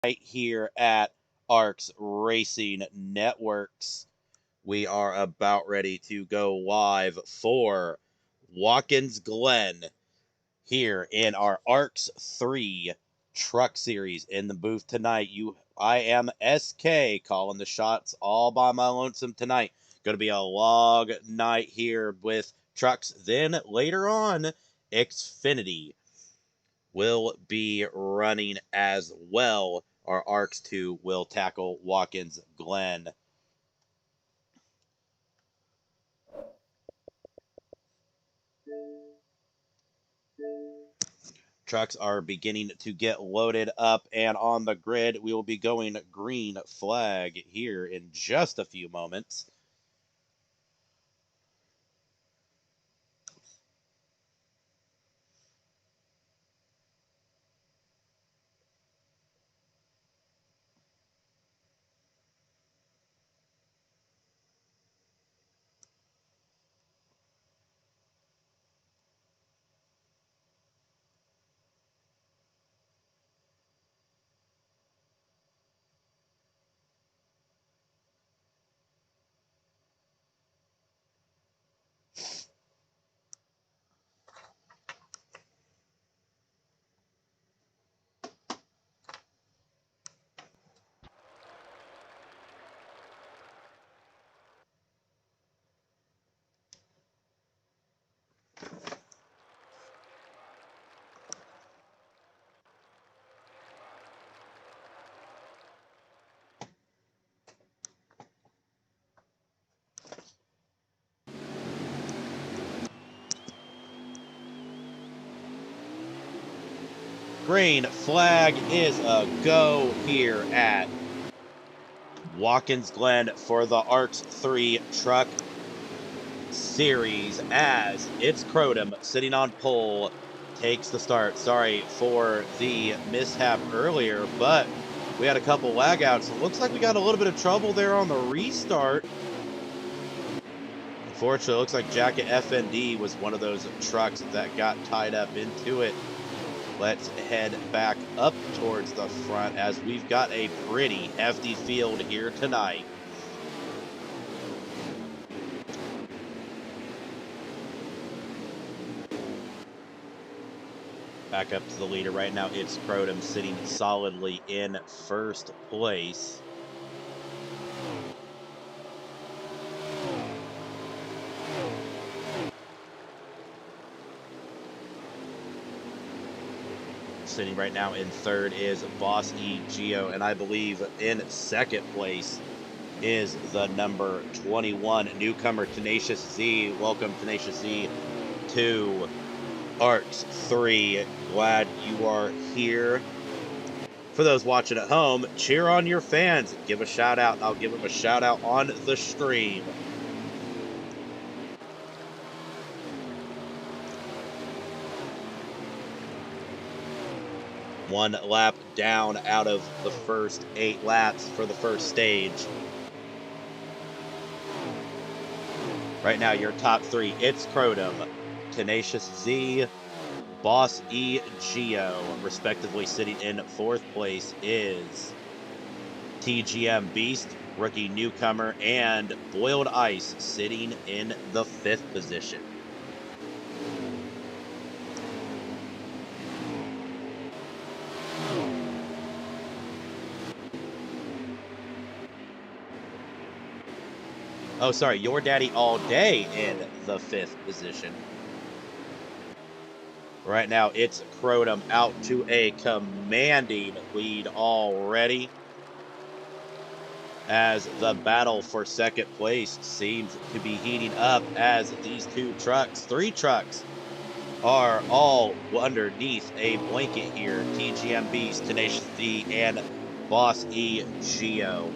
right here at ARCS Racing Networks. We are about ready to go live for Watkins Glen here in our ARCS 3 Truck Series. In the booth tonight, I am SK calling the shots all by my lonesome tonight. Going to be a long night here with trucks. Then later on, Xfinity will be running as well. Our ARCS 2 will tackle Watkins Glen. Trucks are beginning to get loaded up and on the grid. We will be going green flag here in just a few moments. Green flag is a go here at Watkins Glen for the ARCS 3 Truck Series as it's Crotum sitting on pole takes the start. Sorry for the mishap earlier, but we had a couple lag outs. It looks like we got a little bit of trouble there on the restart. Unfortunately, it looks like Jacket FND was one of those trucks that got tied up into it. Let's head back up towards the front as we've got a pretty hefty field here tonight. Back up to the leader right now. It's Crotum sitting solidly in first place. Sitting right now in third is Boss E Geo, and I believe in second place is the number 21 newcomer Tenacious Z. Welcome, Tenacious Z, to ARCS 3. Glad you are here. For those watching at home, cheer on your fans. Give a shout out, and I'll give them a shout out on the stream. One lap down out of the first 8 laps for the first stage. Right now, your top 3, it's Crotum, Tenacious Z, Boss E Geo, respectively. Sitting in 4th place is TGM Beast, rookie newcomer, and Boiled Ice sitting in the 5th position. Oh, sorry, Your Daddy All Day in the 5th position. Right now, it's Crotum out to a commanding lead already, as the battle for second place seems to be heating up as these 3 trucks, are all underneath a blanket here. TGM Beast, Tenacious D, and Boss E Geo.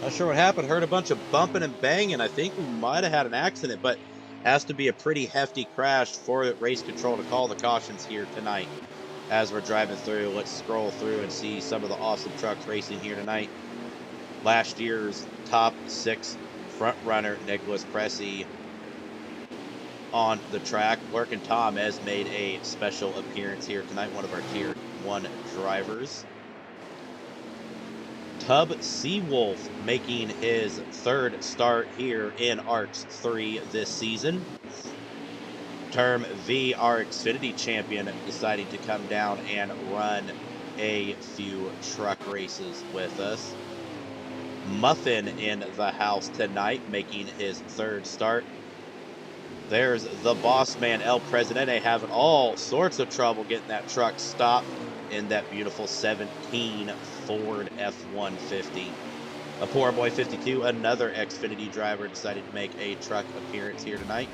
Not sure what happened. Heard a bunch of bumping and banging. I think we might have had an accident, but has to be a pretty hefty crash for race control to call the cautions here tonight. As we're driving through, let's scroll through and see some of the awesome trucks racing here tonight. Last year's top 6 front runner, Nicholas Cressy, on the track. Lurkin Tom has made a special appearance here tonight, one of our Tier 1 drivers. Tub Seawolf making his 3rd start here in ARCS 3 this season. Term V, our Xfinity champion, deciding to come down and run a few truck races with us. Muffin in the house tonight, making his 3rd start. There's the boss man, El Presidente, having all sorts of trouble getting that truck stopped in that beautiful 17 Ford F-150. A Poor Boy 52, another Xfinity driver, decided to make a truck appearance here tonight.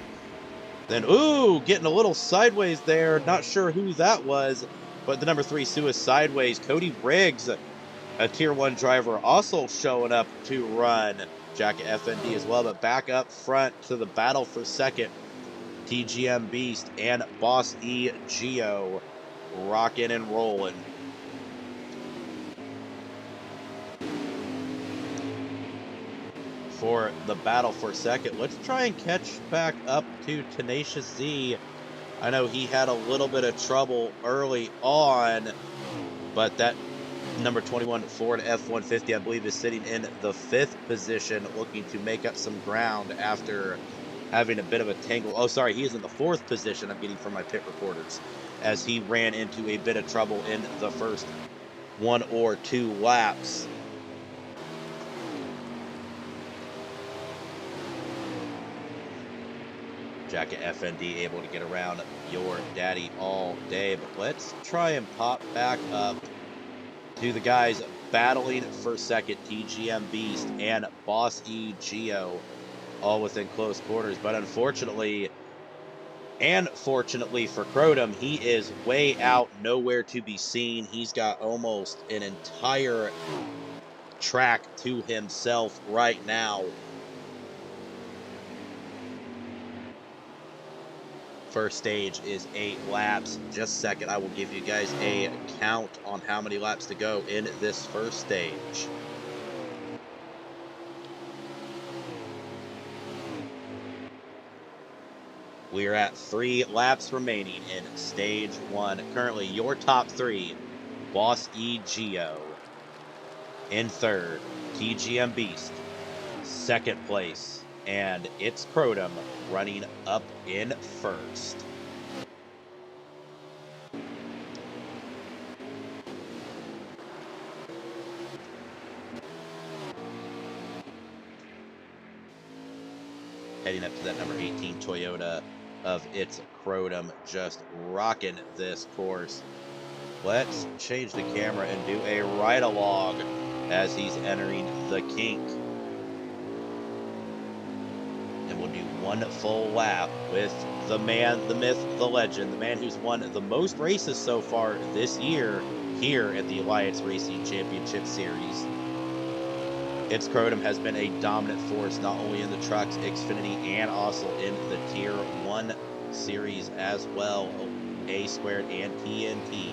Then, ooh, getting a little sideways there. Not sure who that was, but the number 3 Suis sideways. Cody Riggs, a Tier 1 driver, also showing up to run Jacket FND as well, but back up front to the battle for 2nd. TGM Beast and Boss E Geo rocking and rolling. For the battle for 2nd, let's try and catch back up to Tenacious Z. I know he had a little bit of trouble early on, but that number 21 Ford F-150, I believe, is sitting in the 5th position, looking to make up some ground after having a bit of a tangle. Oh, sorry, he is in the 4th position, I'm getting from my pit reporters, as he ran into a bit of trouble in the first 1 or 2 laps. Jacket FND able to get around your daddy all day, but let's try and pop back up to the guys battling for 2nd, TGM Beast and Boss E Geo, all within close quarters. But unfortunately, and fortunately for Crotum, he is way out, nowhere to be seen. He's got almost an entire track to himself right now. First stage is 8 laps. Just a second, I will give you guys a count on how many laps to go in this first stage. We are at 3 laps remaining in stage 1. Currently, your top 3, Boss E Geo. In 3rd, TGM Beast. 2nd place, and it's Crotum running up in 1st. Heading up to that number 18 Toyota of It's Crotum, just rocking this course. Let's change the camera and do a ride-along as he's entering the kink. And we'll do 1 full lap with the man, the myth, the legend, the man who's won the most races so far this year here at the Alliance Racing Championship Series. It's Crotum has been a dominant force not only in the trucks, Xfinity, and also in the Tier 1 series as well, A Squared and TNT.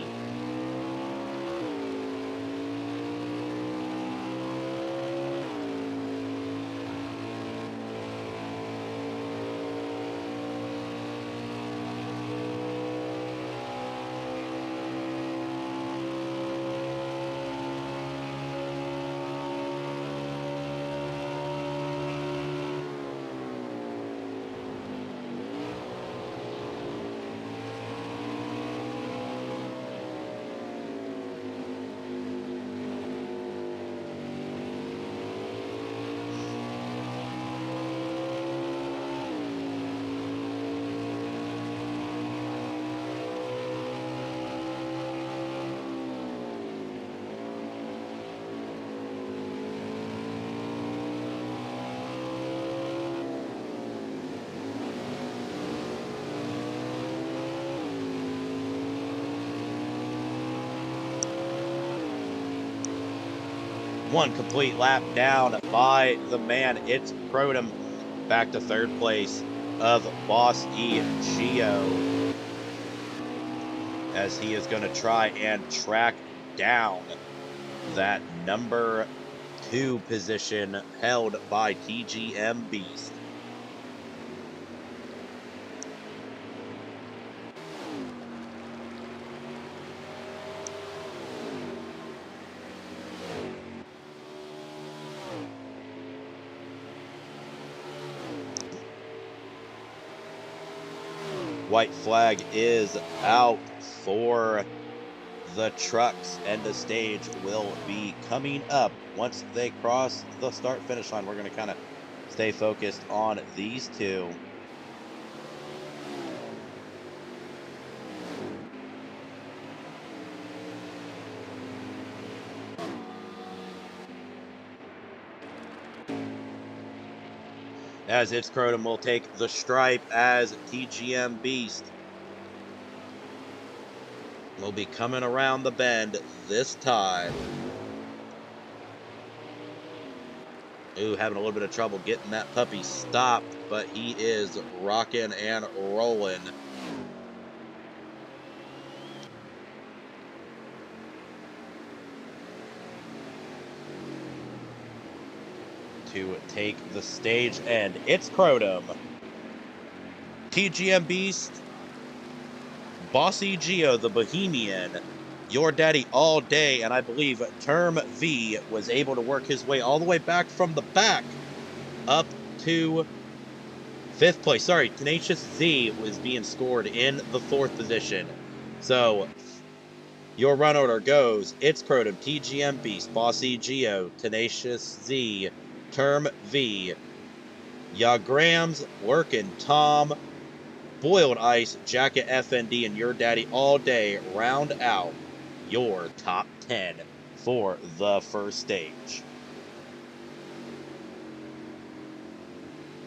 One complete lap down by the man. It's Crotum back to third place of Boss E Geo, as he is going to try and track down that number 2 position held by TGM Beast. White flag is out for the trucks, and the stage will be coming up once they cross the start finish line. We're going to kind of stay focused on these two. As It's Crotum will take the stripe, as TGM Beast will be coming around the bend this time. Ooh, having a little bit of trouble getting that puppy stopped, but he is rocking and rolling. To take the stage end, it's Crotum, TGM Beast, Bossy Geo the Bohemian, Your Daddy All Day, and I believe Term V was able to work his way all the way back from the back up to 5th place. Sorry, Tenacious Z was being scored in the 4th position. So your run order goes: It's Crotum, TGM Beast, Bossy Geo, Tenacious Z, Term V, Yagrams, Workin' Tom, Boiled Ice, Jacket FND, and Your Daddy All Day round out your top 10 for the first stage.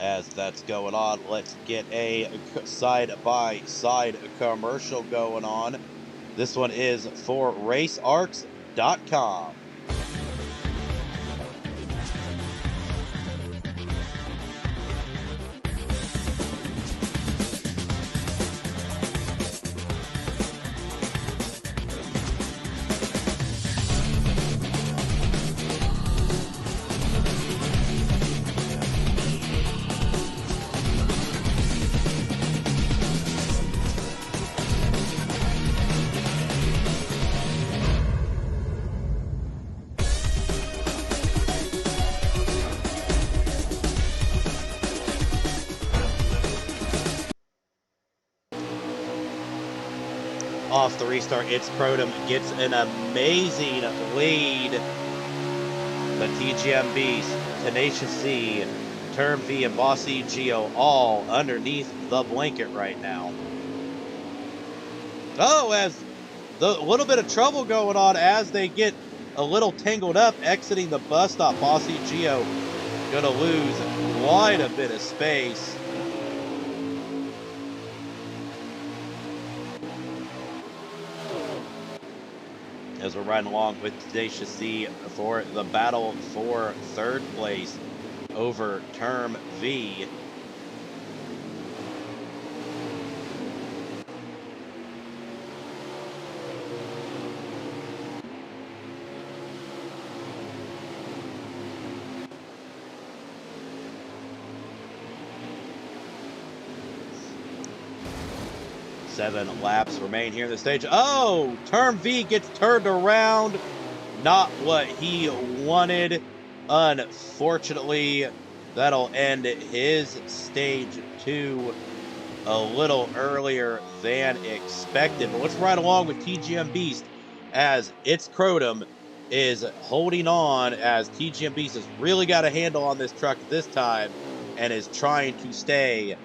As that's going on, let's get a side-by-side commercial going on. This one is for RaceArcs.com. Off the restart, It's Crotum gets an amazing lead. The TGM Beast, Tenacious Z, Term V, and Bossy Geo all underneath the blanket right now. Oh, as the little bit of trouble going on as they get a little tangled up exiting the bus stop. Bossy Geo gonna lose quite a bit of space. As we're riding along with Tenacious Z for the battle for 3rd place over Term V. Seven laps remain here in the stage. Oh, Term V gets turned around. Not what he wanted. Unfortunately, that'll end his stage 2 a little earlier than expected. But let's ride along with TGM Beast as It's Crotum is holding on, as TGM Beast has really got a handle on this truck this time and is trying to stay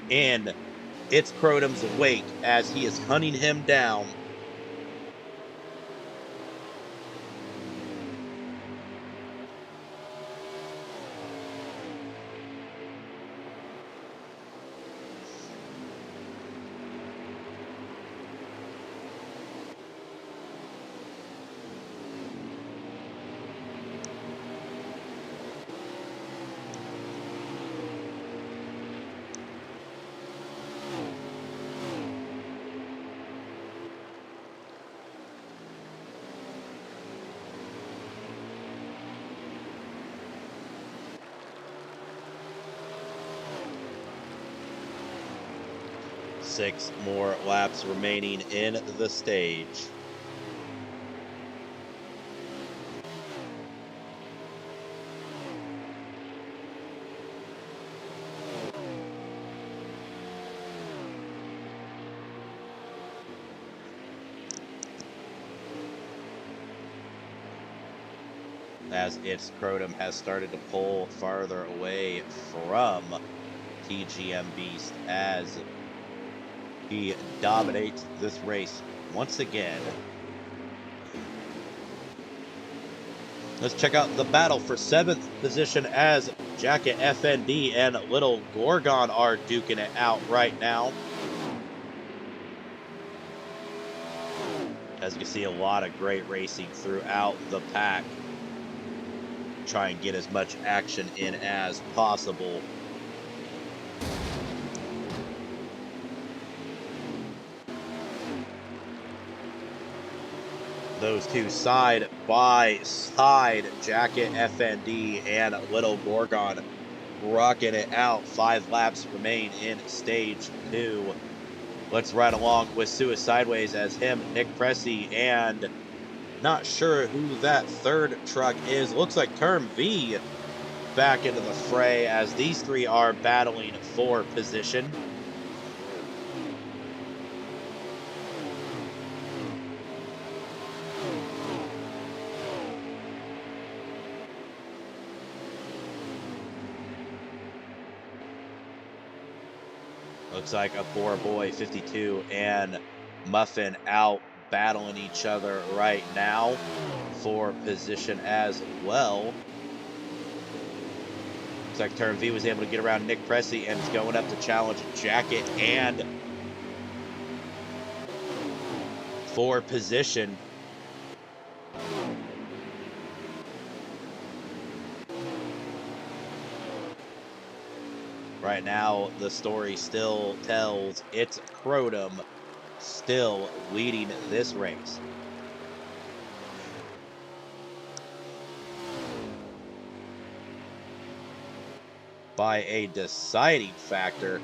in It's Crotum's wake as he is hunting him down. 6 more laps remaining in the stage. As its Crotum has started to pull farther away from TGM Beast as he dominates this race once again. Let's check out the battle for 7th position as Jacket FND and Little Gorgon are duking it out right now. As you can see, a lot of great racing throughout the pack. Try and get as much action in as possible. Those two side by side, Jacket FND and Little Gorgon rocking it out. 5 laps remain in stage 2. Let's ride along with Suicideways as him, Nick Pressey, and not sure who that third truck is. Looks like Term V back into the fray as these three are battling for position. Looks like a Poor Boy 52 and Muffin out battling each other right now for position as well. Looks like Term V was able to get around Nick Pressey and is going up to challenge Jacket and for position. Right now, the story still tells it's Crotum still leading this race. By a deciding factor.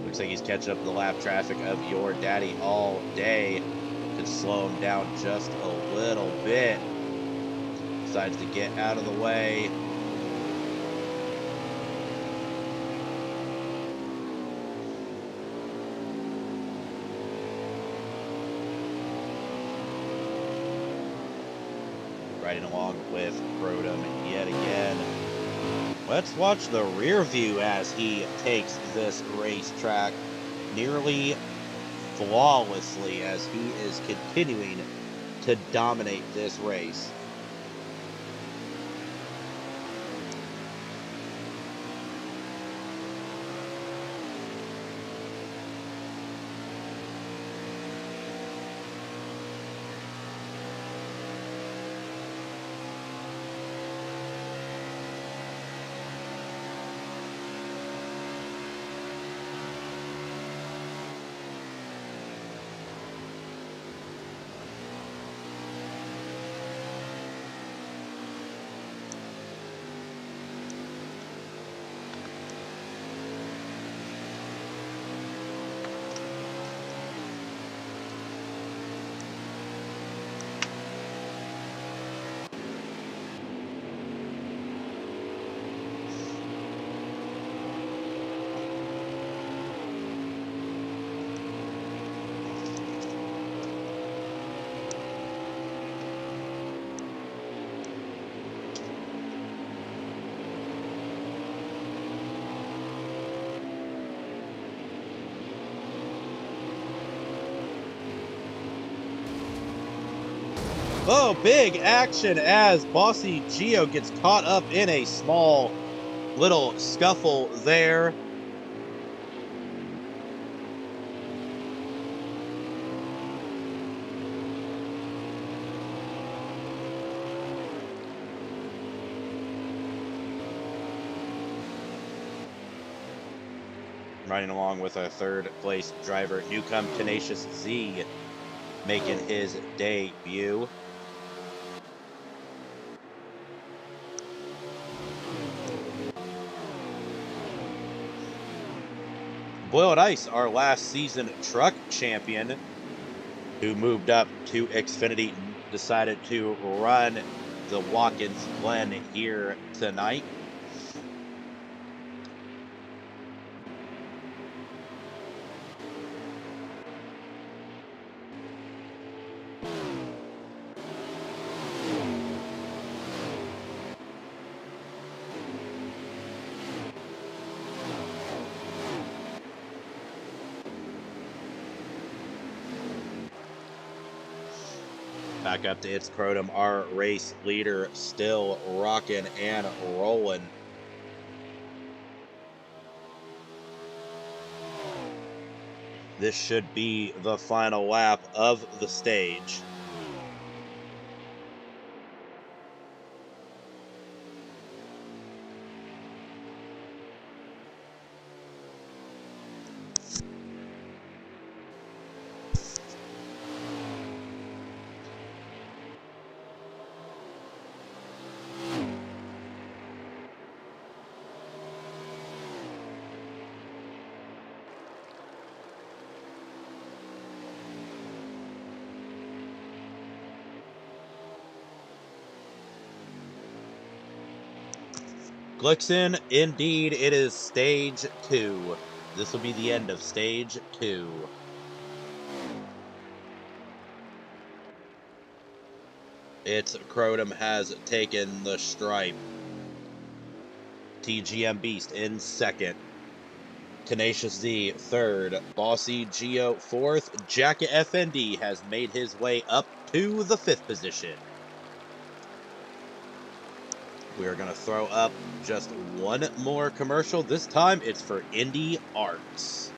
Looks like he's catching up to the lap traffic of Your Daddy all day. Could slow him down just a little bit. Decides to get out of the way. Riding along with Crotum yet again. Let's watch the rear view as he takes this racetrack nearly flawlessly as he is continuing to dominate this race. Oh, big action as Bossy Geo gets caught up in a small little scuffle there. Riding along with our third place driver, Newcomb Tenacious Z, making his debut. Boiled Ice, our last season truck champion, who moved up to Xfinity, decided to run the Watkins Glen here tonight. Back up to its Crotum, our race leader, still rocking and rolling. This should be the final lap of the stage. Glixen, indeed, it is stage 2. This will be the end of stage 2. Its Crotum has taken the stripe. TGM Beast in second. Tenacious Z third. Bossy Geo fourth. Jacket FND has made his way up to the 5th position. We are going to throw up just one more commercial. This time it's for Indy ARCS.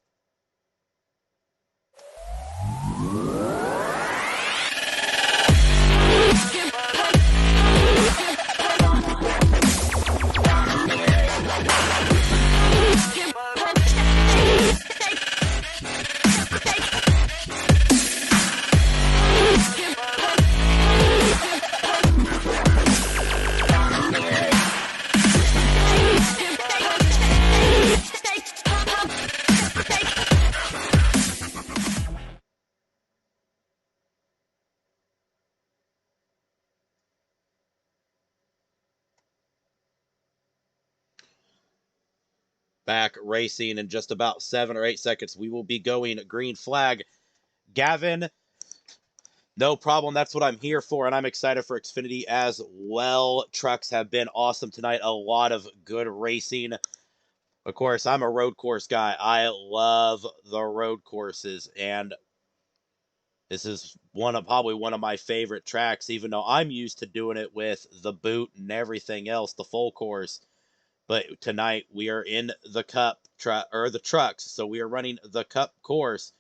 Back racing in just about 7 or 8 seconds. We will be going green flag. Gavin, no problem. That's what I'm here for, and I'm excited for Xfinity as well. Trucks have been awesome tonight. A lot of good racing. Of course, I'm a road course guy. I love the road courses, and this is probably one of my favorite tracks, even though I'm used to doing it with the boot and everything else, the full course. But tonight we are in the Cup the trucks, so we are running the Cup course.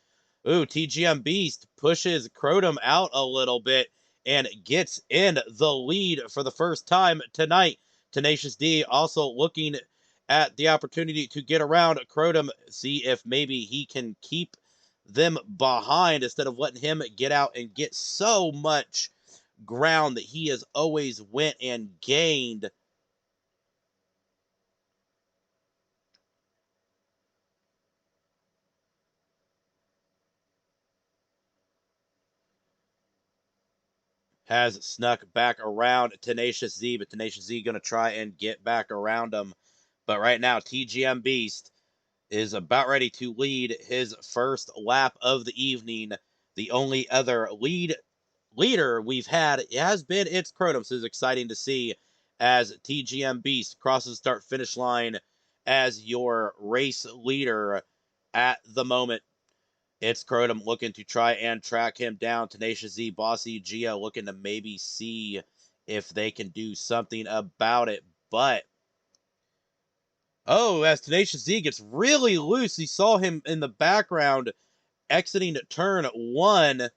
Ooh, TGM Beast pushes Crotum out a little bit and gets in the lead for the first time tonight. Tenacious D also looking at the opportunity to get around Crotum, see if maybe he can keep them behind instead of letting him get out and get so much ground that he has always went and gained. Has snuck back around Tenacious Z, but Tenacious Z going to try and get back around him. But right now, TGM Beast is about ready to lead his first lap of the evening. The only other leader we've had has been its Crotum, so it's exciting to see as TGM Beast crosses start finish line as your race leader at the moment. It's Crotum looking to try and track him down. Tenacious Z, Bossy Geo looking to maybe see if they can do something about it. But, oh, as Tenacious Z gets really loose, he saw him in the background exiting turn 1,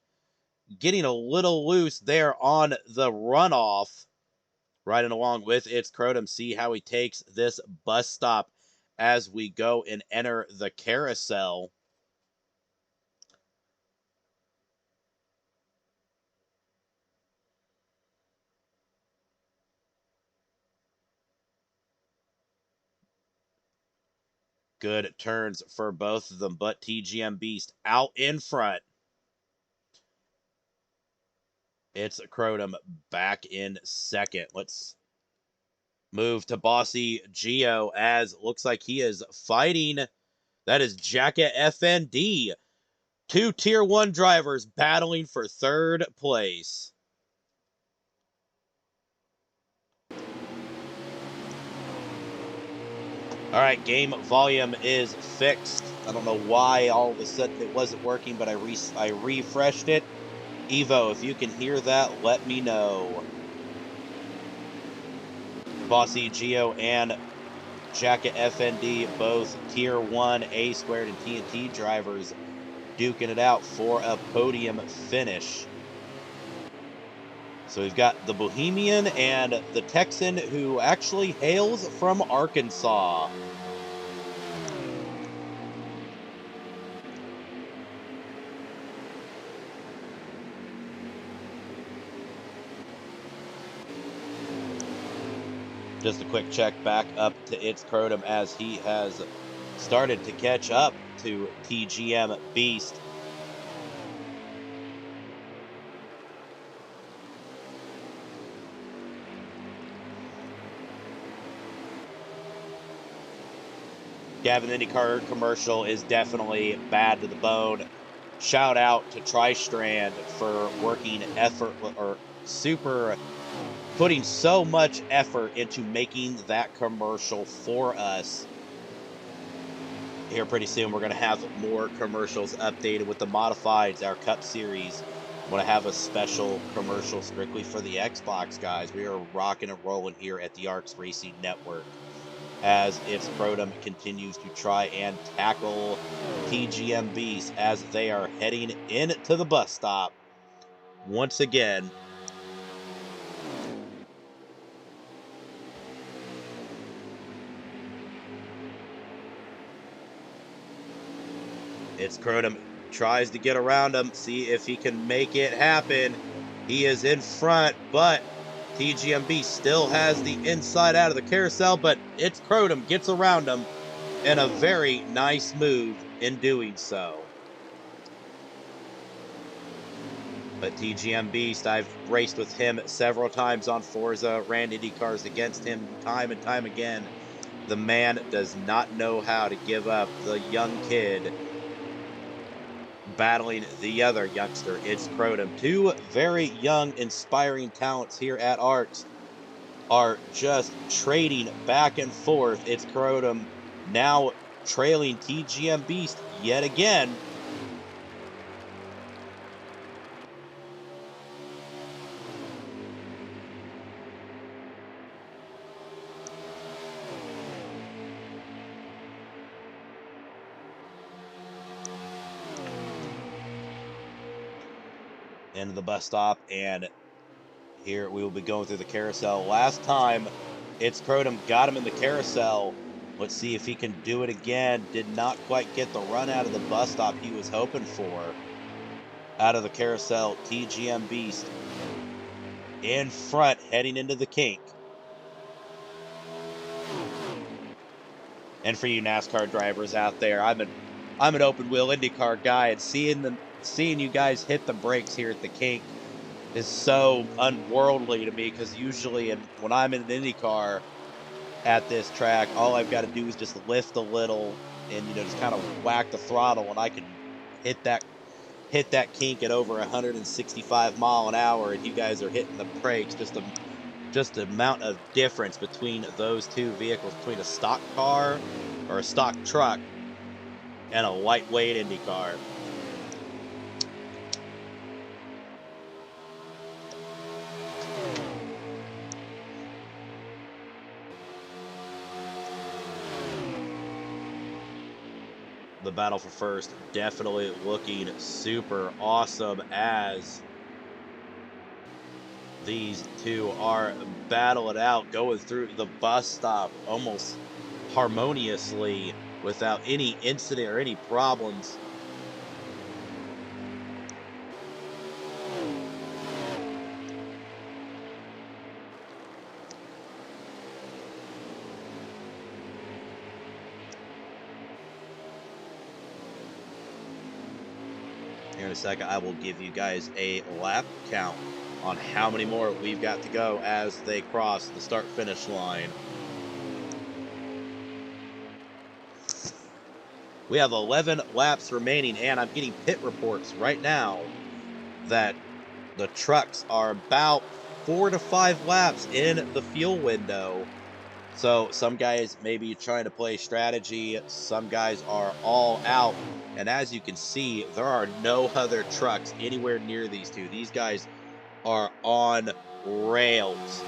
getting a little loose there on the runoff. Riding along with its Crotum, see how he takes this bus stop as we go and enter the carousel. Good turns for both of them, but TGM Beast out in front. It's Crotum back in second. Let's move to Bossy Geo, as looks like he is fighting. That is Jacket FND. Two Tier 1 drivers battling for third place. All right, game volume is fixed. I don't know why all of a sudden it wasn't working, but I refreshed it. Evo, if you can hear that, let me know. Bossy Geo and Jacket FND, both Tier 1 A Squared and TNT drivers, duking it out for a podium finish. So we've got the Bohemian and the Texan, who actually hails from Arkansas. Just a quick check back up to It's Crotum, as he has started to catch up to TGM Beast. Gavin, the IndyCar commercial is definitely bad to the bone. Shout out to Tristrand for working effort, or putting so much effort into making that commercial for us. Here pretty soon we're going to have more commercials updated with the modifieds, our Cup Series. I'm going to have a special commercial strictly for the Xbox, guys. We are rocking and rolling here at the ARCS Racing Network, as its Crotum continues to try and tackle TGM Beast as they are heading into the bus stop once again. It's Crotum tries to get around him, see if he can make it happen. He is in front, but TGMB still has the inside out of the carousel, but It's Crotum gets around him in a very nice move in doing so. But TGM Beast, I've raced with him several times on Forza, ran Indy cars against him time and time again. The man does not know how to give up. The young kid battling the other youngster, It's Crotum. Two very young, inspiring talents here at ARCS are just trading back and forth. It's Crotum now trailing TGM Beast yet again. Into the bus stop, and here we will be going through the carousel. Last time, It's Crotum got him in the carousel. Let's see if he can do it again. Did not quite get the run out of the bus stop he was hoping for. Out of the carousel, TGM Beast in front, heading into the kink. And for you NASCAR drivers out there, I'm an open wheel IndyCar guy, and seeing you guys hit the brakes here at the kink is so unworldly to me, because usually when I'm in an IndyCar at this track, all I've got to do is just lift a little and just kind of whack the throttle, and I can hit that kink at over 165 mile an hour, and you guys are hitting the brakes. Just the amount of difference between those two vehicles, between a stock car or a stock truck and a lightweight Indy car. The battle for first definitely looking super awesome, as these two are battling out, going through the bus stop, almost harmoniously without any incident or any problems. Here in a second, I will give you guys a lap count on how many more we've got to go as they cross the start-finish line. We have 11 laps remaining, and I'm getting pit reports right now that the trucks are about 4 to 5 laps in the fuel window. So some guys may be trying to play strategy, some guys are all out. And as you can see, there are no other trucks anywhere near these two. These guys are on rails.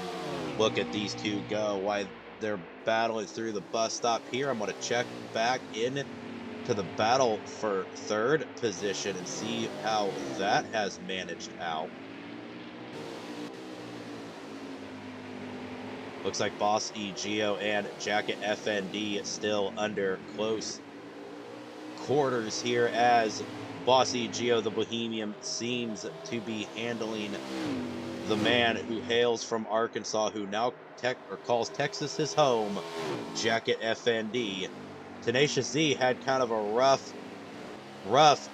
Look at these two go. Why they're battling through the bus stop here. I'm going to check back in to the battle for third position and see how that has managed out. Looks like Boss E Geo and Jacket FND still under close quarters here as Boss E Geo the Bohemian seems to be handling the man who hails from Arkansas, who now calls Texas his home, Jacket FND. Tenacious Z had kind of a rough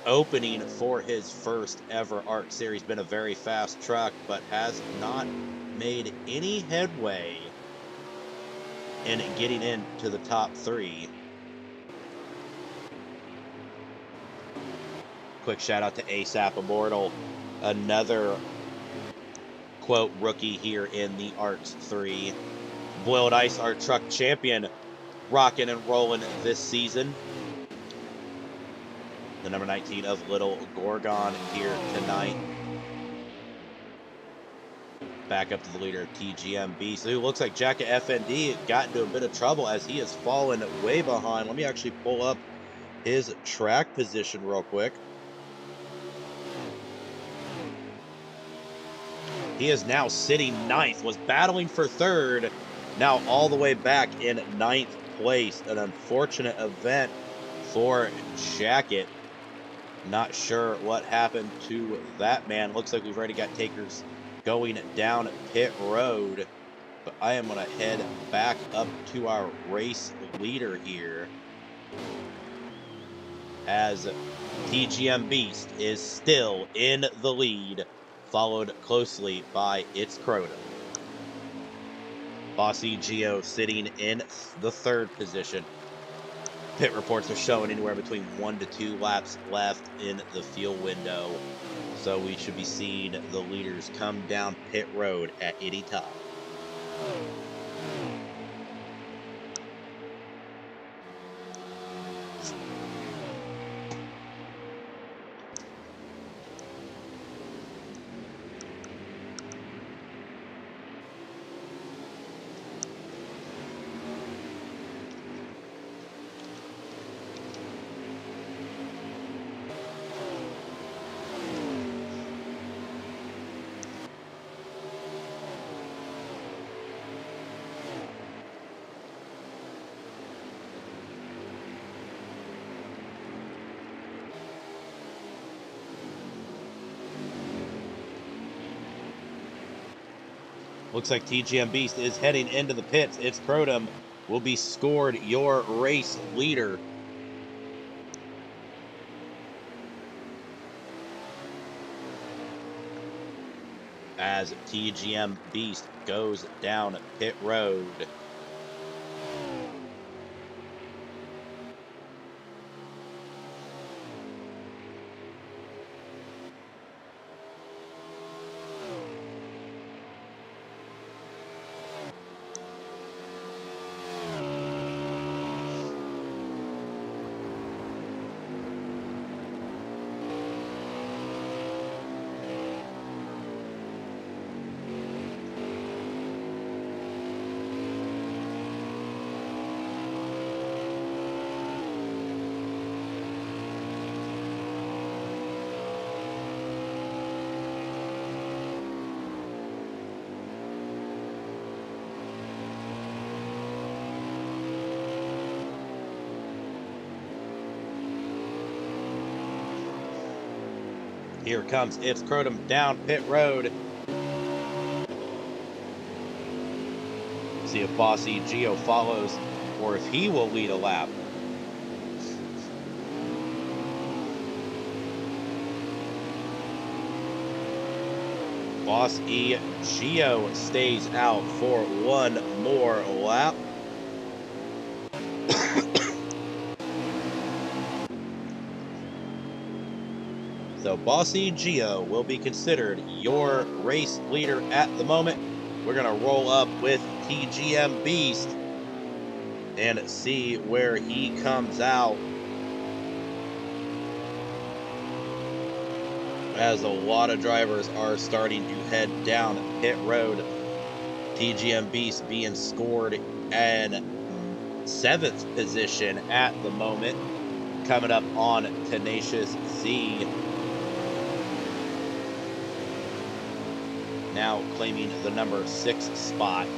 opening for his first ever ARC series. Been a very fast truck, but has not made any headway in getting into the top 3. Quick shout out to ASAP Immortal, another quote rookie here in the ARCS 3. Boiled Ice, our truck champion, rocking and rolling this season. The number 19 of Little Gorgon here tonight. Back up to the leader of TGMB. So it looks like Jacket FND got into a bit of trouble as he has fallen way behind. Let me actually pull up his track position real quick. He is now sitting 9th, was battling for 3rd, now all the way back in 9th place. An unfortunate event for Jacket. Not sure what happened to that man. Looks like we've already got takers going down pit road. But I am going to head back up to our race leader here, as TGM Beast is still in the lead, followed closely by its Crotum. Bossy Geo sitting in the 3rd position. Pit reports are showing anywhere between 1 to 2 laps left in the fuel window. So we should be seeing the leaders come down pit road at any time. Looks like TGM Beast is heading into the pits. Its Crotum will be scored your race leader. As TGM Beast goes down pit road. Here comes It's Crotum down pit road. See if Bossy Geo follows or if he will lead a lap. Bossy Geo stays out for one more lap. So Bossy Geo will be considered your race leader at the moment. We're going to roll up with TGM Beast and see where he comes out. As a lot of drivers are starting to head down pit road. TGM Beast being scored in 7th position at the moment. Coming up on Tenacious Z. Now claiming the number 6 spot.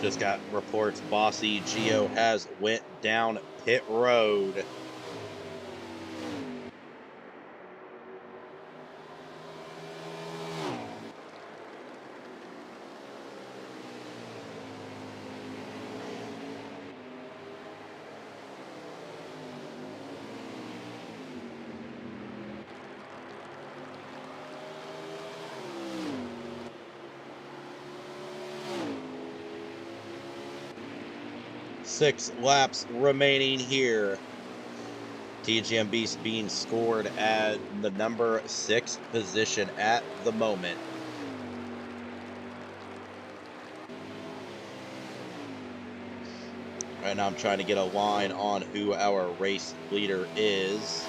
Just got reports Bossy Geo has went down pit road. Six laps remaining here. TGM Beast being scored at the number 6 position at the moment. Right now I'm trying to get a line on who our race leader is.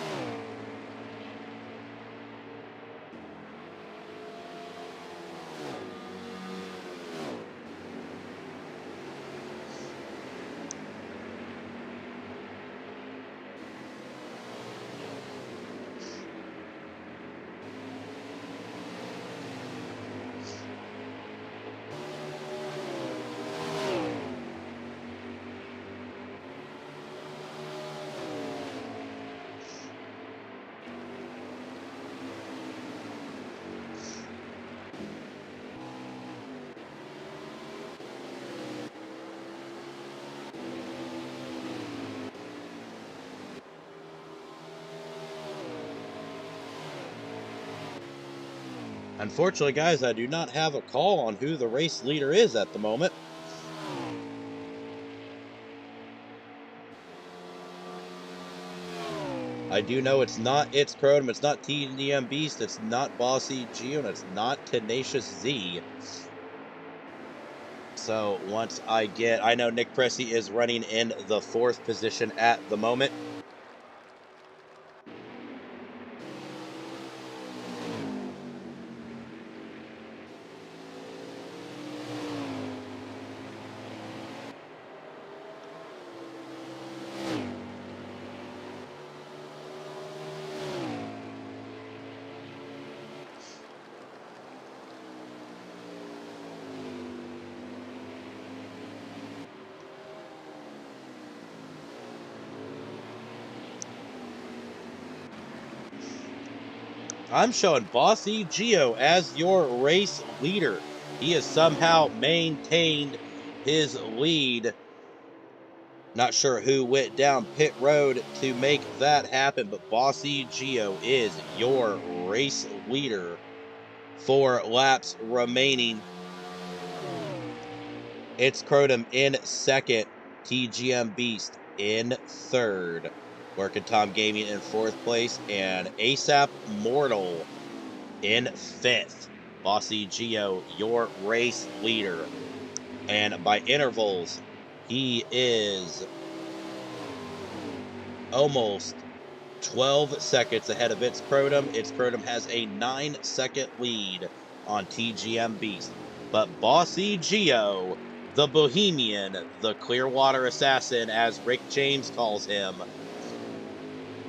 Unfortunately, guys, I do not have a call on who the race leader is at the moment. I do know it's not It's Crotum, it's not TDM Beast, it's not Bossy Geo, and it's not Tenacious Z. So once I know Nick Pressey is running in the 4th position at the moment. I'm showing Bossy Geo as your race leader. He has somehow maintained his lead. Not sure who went down pit road to make that happen, but Bossy Geo is your race leader. 4 laps remaining. It's Crotum in 2nd. TGM Beast in 3rd. Working Tom Gaming in 4th place, and ASAP Mortal in 5th. Bossy Geo, your race leader. And by intervals, he is almost 12 seconds ahead of It's Crotum. It's Crotum has a 9-second lead on TGM Beast. But Bossy Geo The Bohemian, the Clearwater Assassin, as Rick James calls him,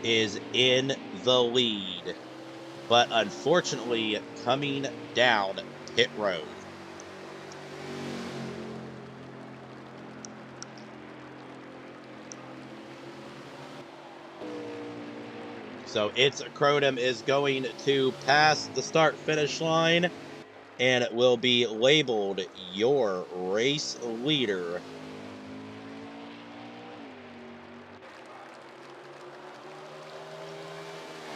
is in the lead, but unfortunately coming down pit road. So it's Crotum is going to pass the start-finish line and it will be labeled your race leader.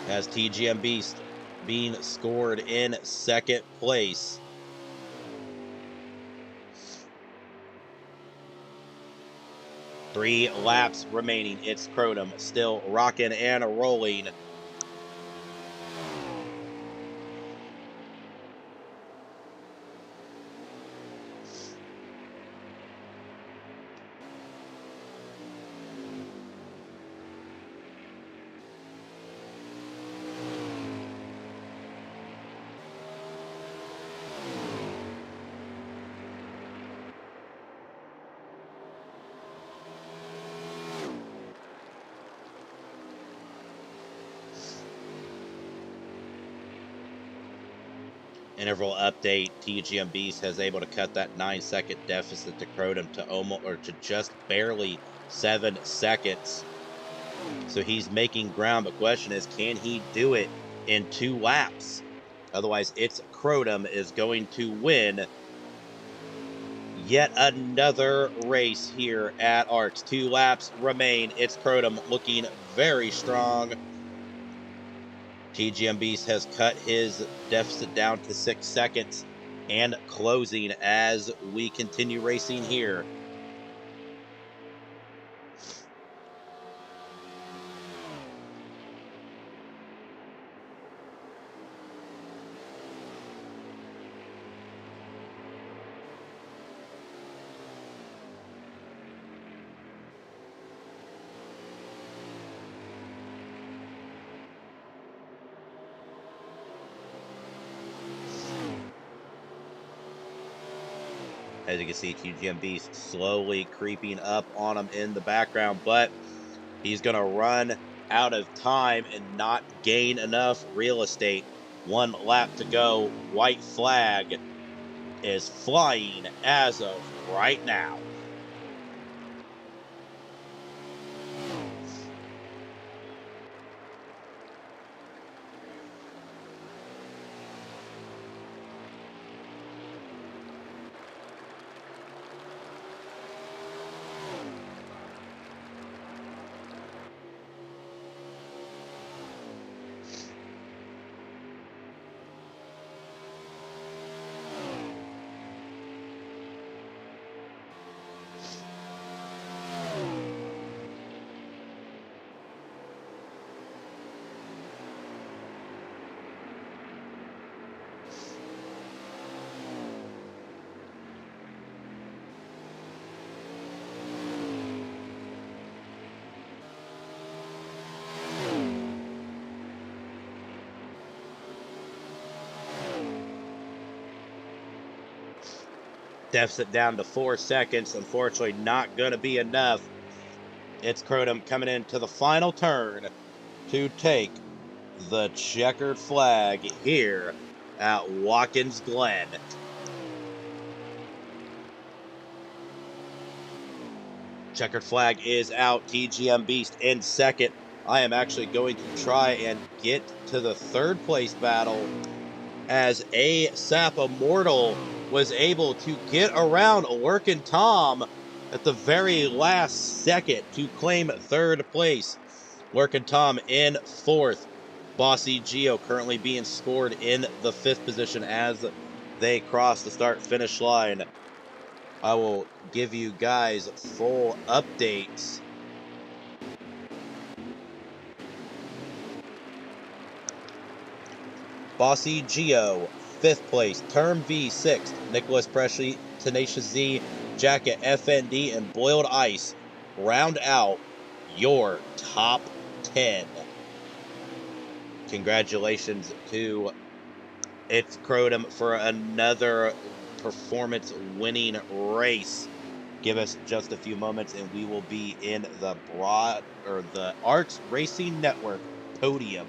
As TGM Beast being scored in second place. Three laps remaining. It's Crotum still rocking and rolling. Interval update, TGM Beast has able to cut that 9-second deficit to Crotum to almost, or to just barely 7 seconds. So he's making ground, but question is, can he do it in 2 laps? Otherwise, it's Crotum is going to win yet another race here at ARCS. 2 laps remain. It's Crotum looking very strong. TGM Beast has cut his deficit down to 6 seconds and closing as we continue racing here. As you can see, TGM Beast slowly creeping up on him in the background, but he's going to run out of time and not gain enough real estate. 1 lap to go. White flag is flying as of right now. Deficit down to 4 seconds. Unfortunately, not going to be enough. It's Crotum coming into the final turn to take the checkered flag here at Watkins Glen. Checkered flag is out. TGM Beast in second. I am actually going to try and get to the 3rd place battle as ASAP Immortal was able to get around Lurkin' Tom at the very last second to claim 3rd place. Lurkin' Tom in 4th. Bossy Geo currently being scored in the 5th position as they cross the start-finish line. I will give you guys full updates. Bossy Geo, 5th place. Term V, 6th. Nicholas Presley, Tenacious Z, Jacket FND, and Boiled Ice round out your top 10. Congratulations to It's Crotum for another performance-winning race. Give us just a few moments and we will be in the ARCS Racing Network podium.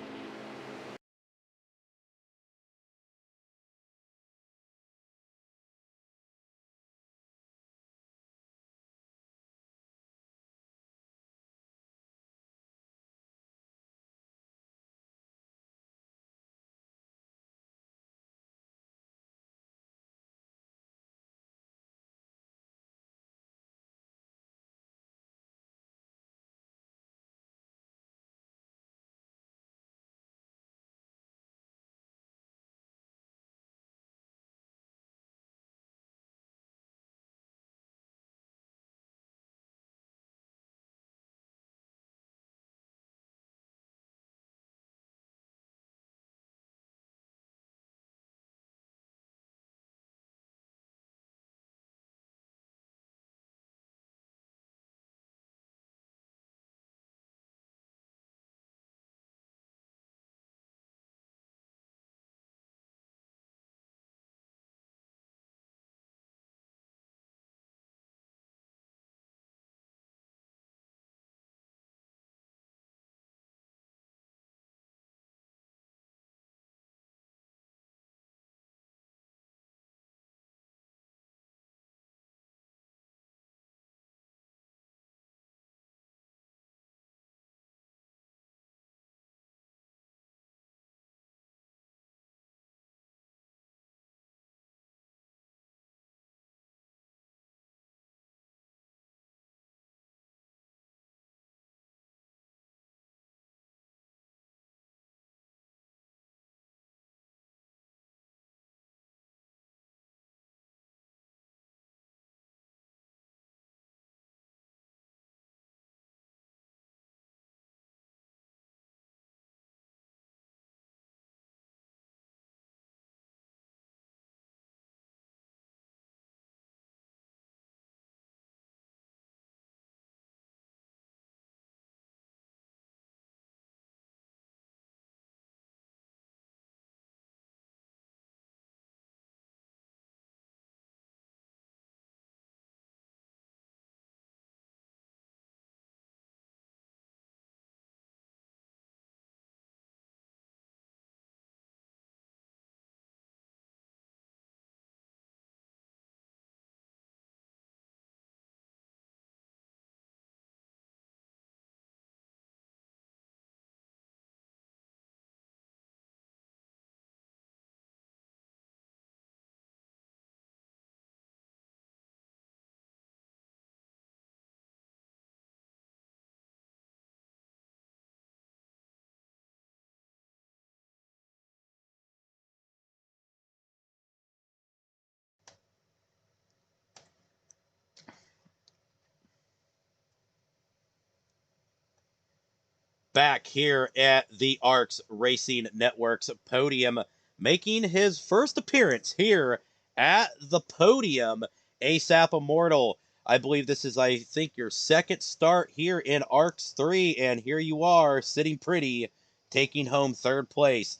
Back here at the ARCS Racing Network's podium, making his first appearance here at the podium, ASAP Immortal. I believe this is, I think, your second start here in ARCS 3, and here you are, sitting pretty, taking home third place.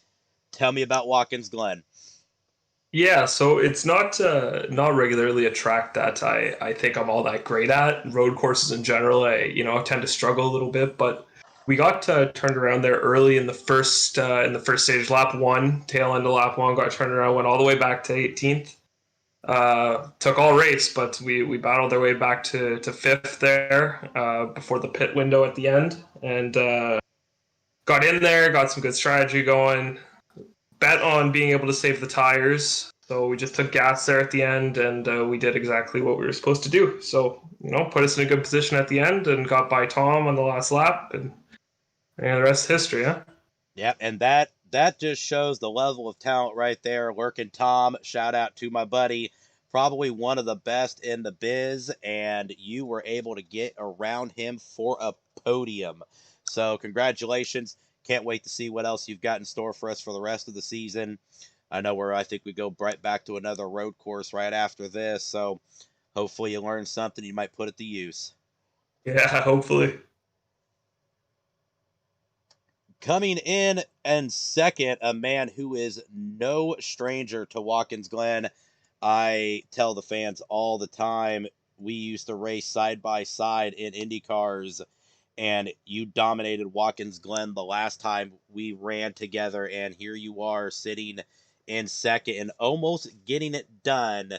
Tell me about Watkins Glen. Yeah, so it's not regularly a track that I think I'm all that great at. Road courses in general, I tend to struggle a little bit, but we got turned around there early in the first stage, lap one, tail end of lap one, got turned around, went all the way back to 18th. Took all race, but we battled our way back to fifth there before the pit window at the end, and got in there, got some good strategy going, bet on being able to save the tires. So we just took gas there at the end, and we did exactly what we were supposed to do. So put us in a good position at the end, and got by Tom on the last lap, and the rest is history, huh? Yep, and that just shows the level of talent right there. Lurking Tom, shout out to my buddy, probably one of the best in the biz, and you were able to get around him for a podium. So congratulations. Can't wait to see what else you've got in store for us for the rest of the season. I think we go right back to another road course right after this. So hopefully you learn something you might put it to use. Yeah, hopefully. Coming in and second, a man who is no stranger to Watkins Glen. I tell the fans all the time we used to race side by side in Indy cars, and you dominated Watkins Glen the last time we ran together, and here you are sitting in second and almost getting it done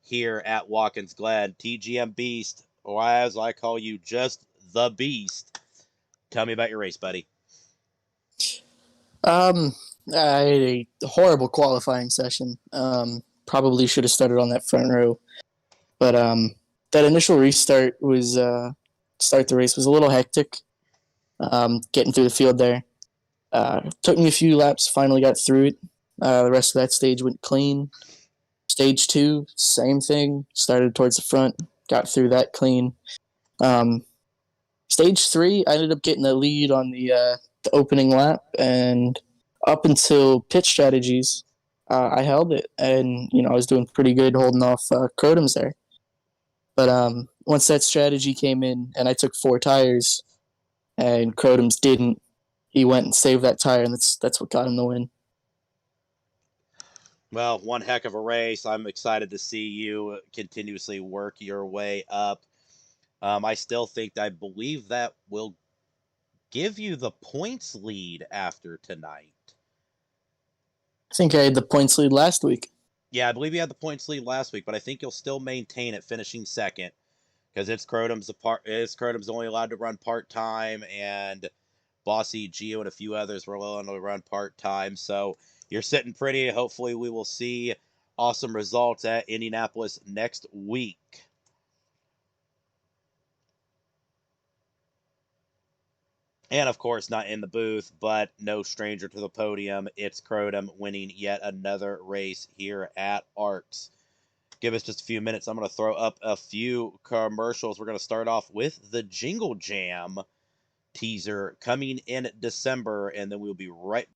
here at Watkins Glen. TGM Beast, or as I call you, just the Beast. Tell me about your race, buddy. Um, I had a horrible qualifying session. Probably should have started on that front row, but that initial restart was start the race was a little hectic. Getting through the field there, took me a few laps. Finally got through it. The rest of that stage went clean. Stage 2, same thing. Started towards the front, got through that clean. Stage 3, I ended up getting the lead on the opening lap, and up until pit strategies, I held it, and I was doing pretty good holding off Crotum's there. But once that strategy came in, and I took 4 tires, and Crotum's didn't, he went and saved that tire, and that's what got him the win. Well, one heck of a race. I'm excited to see you continuously work your way up. I still think, I believe that will give you the points lead after tonight. I think I had the points lead last week. Yeah, I believe you had the points lead last week, but I think you'll still maintain it, finishing second, because it's Crotum's only allowed to run part-time, and Bossy, Geo, and a few others were allowed to run part-time. So you're sitting pretty. Hopefully we will see awesome results at Indianapolis next week. And of course, not in the booth, but no stranger to the podium. It's Crotum winning yet another race here at ARCS. Give us just a few minutes. I'm going to throw up a few commercials. We're going to start off with the Jingle Jam teaser coming in December, and then we'll be right back.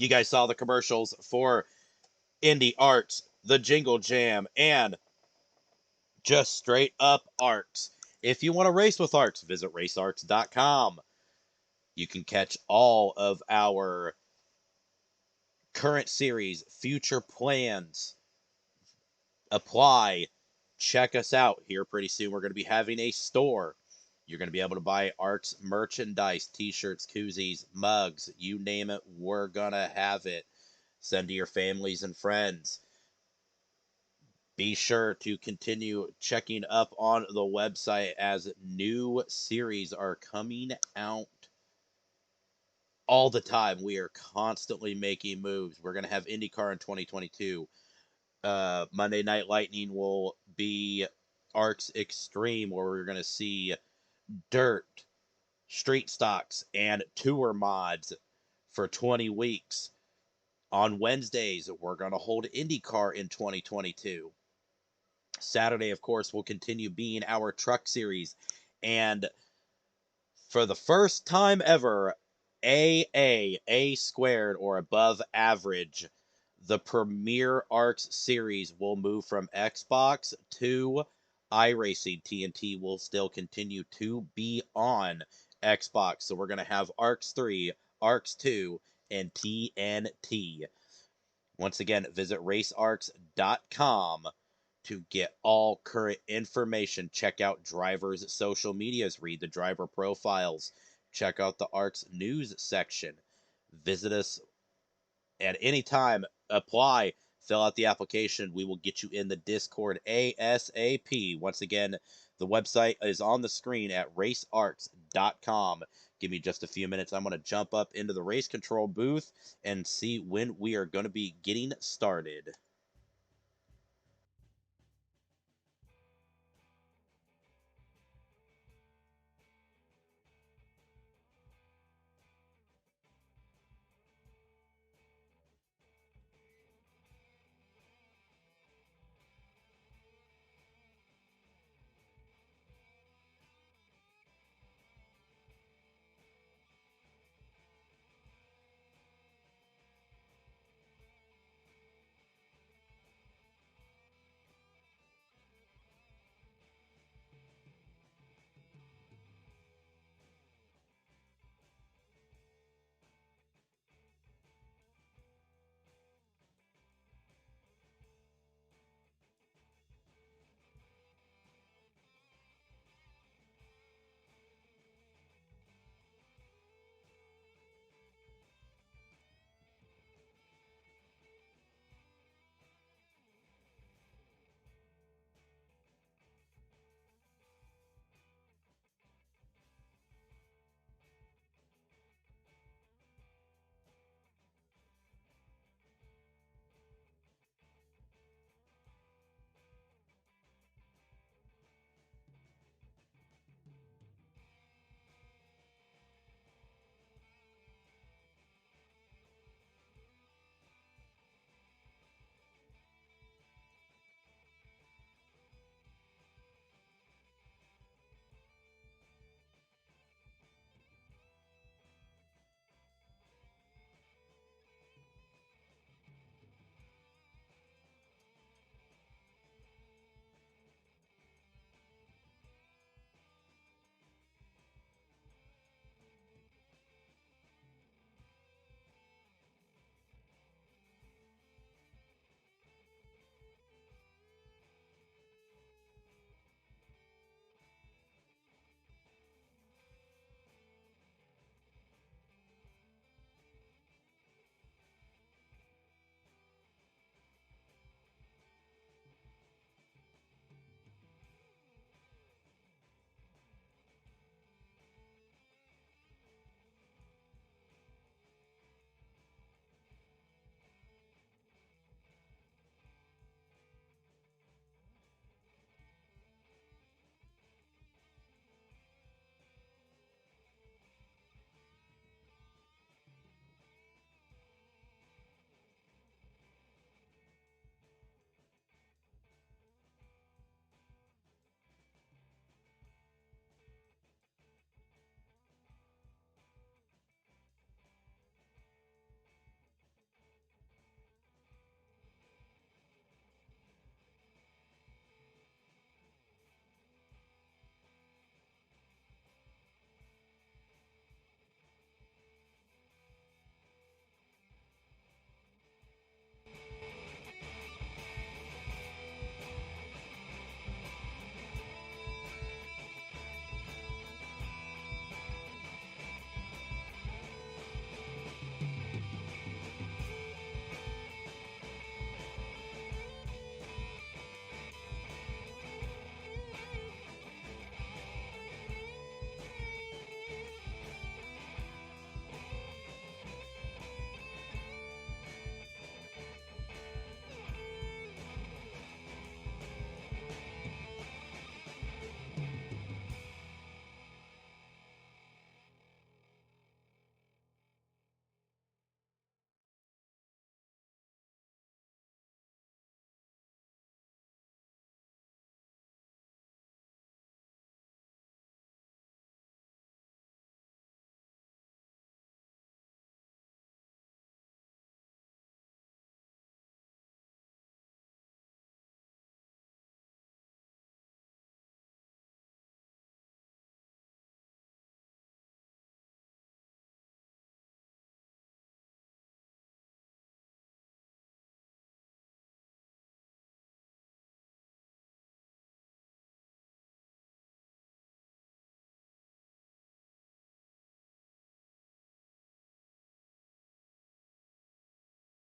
You guys saw the commercials for Indy ARCS, the Jingle Jam, and just straight up ARCS. If you want to race with ARCS, visit racearcs.com. You can catch all of our current series, future plans, apply, check us out. Here pretty soon we're going to be having a store. You're going to be able to buy ARCS merchandise, t-shirts, koozies, mugs, you name it, we're going to have it. Send to your families and friends. Be sure to continue checking up on the website as new series are coming out all the time. We are constantly making moves. We're going to have IndyCar in 2022. Monday Night Lightning will be ARCS Extreme, where we're going to see dirt, street stocks, and tour mods for 20 weeks. On Wednesdays, we're going to hold IndyCar in 2022. Saturday, of course, will continue being our truck series. And for the first time ever, A squared, or above average, the Premier ARCS series will move from Xbox to iRacing. TNT will still continue to be on Xbox. So we're going to have ARCS 3, ARCS 2, and TNT. Once again, visit racearcs.com to get all current information. Check out drivers' social medias, read the driver profiles, check out the ARCS news section. Visit us at any time, apply, fill out the application. We will get you in the Discord ASAP. Once again, the website is on the screen at racearcs.com. Give me just a few minutes. I'm going to jump up into the race control booth and see when we are going to be getting started.